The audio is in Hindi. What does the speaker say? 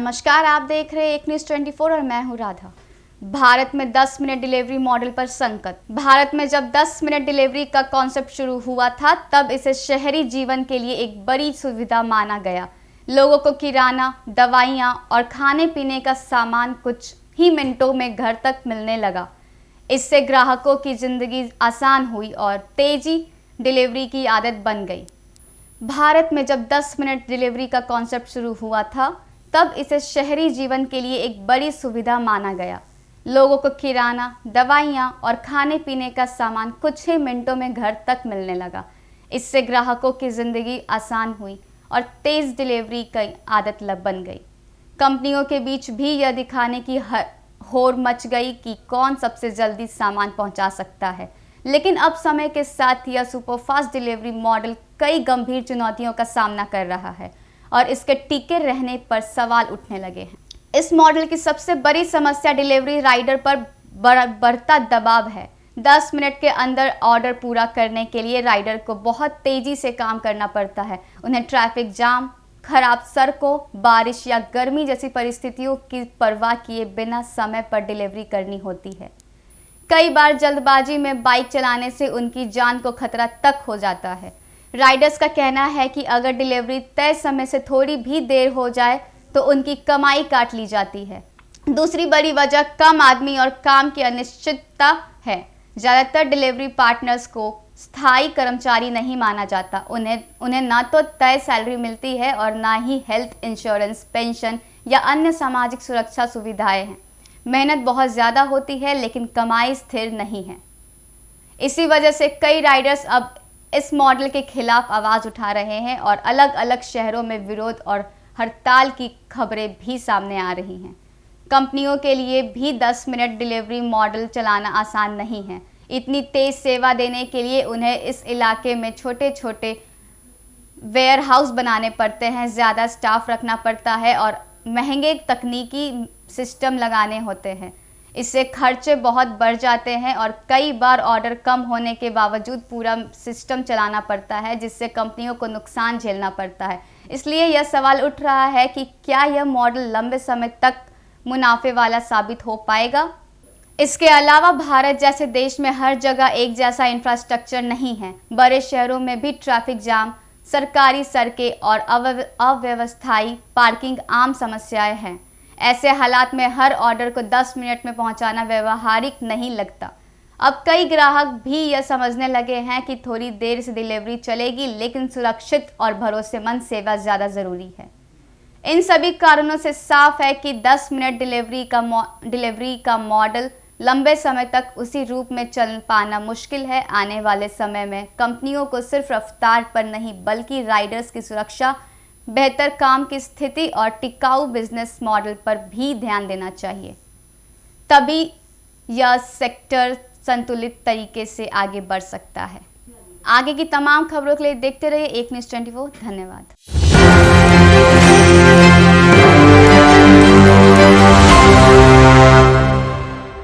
नमस्कार, आप देख रहे हैं एक न्यूज़ 24 और मैं हूं राधा। भारत में 10 मिनट डिलीवरी मॉडल पर संकट। भारत में जब 10 मिनट डिलीवरी का कॉन्सेप्ट शुरू हुआ था तब इसे शहरी जीवन के लिए एक बड़ी सुविधा माना गया। लोगों को किराना, दवाइयाँ और खाने पीने का सामान कुछ ही मिनटों में घर तक मिलने लगा। इससे ग्राहकों की जिंदगी आसान हुई और तेजी डिलीवरी की आदत बन गई। भारत में जब 10 मिनट डिलीवरी का कॉन्सेप्ट शुरू हुआ था तब इसे शहरी जीवन के लिए एक बड़ी सुविधा माना गया। लोगों को किराना, दवाइयाँ और खाने पीने का सामान कुछ ही मिनटों में घर तक मिलने लगा। इससे ग्राहकों की ज़िंदगी आसान हुई और तेज़ डिलीवरी की आदत बन गई। कंपनियों के बीच भी यह दिखाने की होड़ मच गई कि कौन सबसे जल्दी सामान पहुंचा सकता है। लेकिन अब समय के साथ यह सुपरफास्ट डिलीवरी मॉडल कई गंभीर चुनौतियों का सामना कर रहा है और इसके टिके रहने पर सवाल उठने लगे हैं। इस मॉडल की सबसे बड़ी समस्या डिलीवरी राइडर पर बढ़ता दबाव है। 10 मिनट के अंदर ऑर्डर पूरा करने के लिए राइडर को बहुत तेज़ी से काम करना पड़ता है। उन्हें ट्रैफिक जाम, खराब सड़कों, बारिश या गर्मी जैसी परिस्थितियों की परवाह किए बिना समय पर डिलीवरी करनी होती है। कई बार जल्दबाजी में बाइक चलाने से उनकी जान को खतरा तक हो जाता है। राइडर्स का कहना है कि अगर डिलीवरी तय समय से थोड़ी भी देर हो जाए तो उनकी कमाई काट ली जाती है। दूसरी बड़ी वजह कम आदमी और काम की अनिश्चितता है। ज़्यादातर डिलीवरी पार्टनर्स को स्थायी कर्मचारी नहीं माना जाता। उन्हें ना तो तय सैलरी मिलती है और ना ही हेल्थ इंश्योरेंस, पेंशन या अन्य सामाजिक सुरक्षा सुविधाएं हैं। मेहनत बहुत ज़्यादा होती है लेकिन कमाई स्थिर नहीं है। इसी वजह से कई राइडर्स अब इस मॉडल के खिलाफ आवाज़ उठा रहे हैं और अलग अलग शहरों में विरोध और हड़ताल की खबरें भी सामने आ रही हैं। कंपनियों के लिए भी 10 मिनट डिलीवरी मॉडल चलाना आसान नहीं है। इतनी तेज़ सेवा देने के लिए उन्हें इस इलाके में छोटे छोटे वेयर हाउस बनाने पड़ते हैं, ज़्यादा स्टाफ रखना पड़ता है और महंगे तकनीकी सिस्टम लगाने होते हैं। इससे खर्चे बहुत बढ़ जाते हैं और कई बार ऑर्डर कम होने के बावजूद पूरा सिस्टम चलाना पड़ता है, जिससे कंपनियों को नुकसान झेलना पड़ता है। इसलिए यह सवाल उठ रहा है कि क्या यह मॉडल लंबे समय तक मुनाफे वाला साबित हो पाएगा। इसके अलावा भारत जैसे देश में हर जगह एक जैसा इंफ्रास्ट्रक्चर नहीं है। बड़े शहरों में भी ट्रैफिक जाम, सरकारी सड़कें और अव्यवस्थाई पार्किंग आम समस्याएं हैं। ऐसे हालात में हर ऑर्डर को 10 मिनट में पहुंचाना व्यवहारिक नहीं लगता। अब कई ग्राहक भी यह समझने लगे हैं कि थोड़ी देर से डिलीवरी चलेगी लेकिन सुरक्षित और भरोसेमंद सेवा ज़्यादा ज़रूरी है। इन सभी कारणों से साफ है कि 10 मिनट डिलीवरी का मॉडल लंबे समय तक उसी रूप में चल पाना मुश्किल है। आने वाले समय में कंपनियों को सिर्फ रफ्तार पर नहीं बल्कि राइडर्स की सुरक्षा, बेहतर काम की स्थिति और टिकाऊ बिजनेस मॉडल पर भी ध्यान देना चाहिए। तभी यह सेक्टर संतुलित तरीके से आगे बढ़ सकता है। आगे की तमाम खबरों के लिए देखते रहिए एक न्यूज़ 24। धन्यवाद।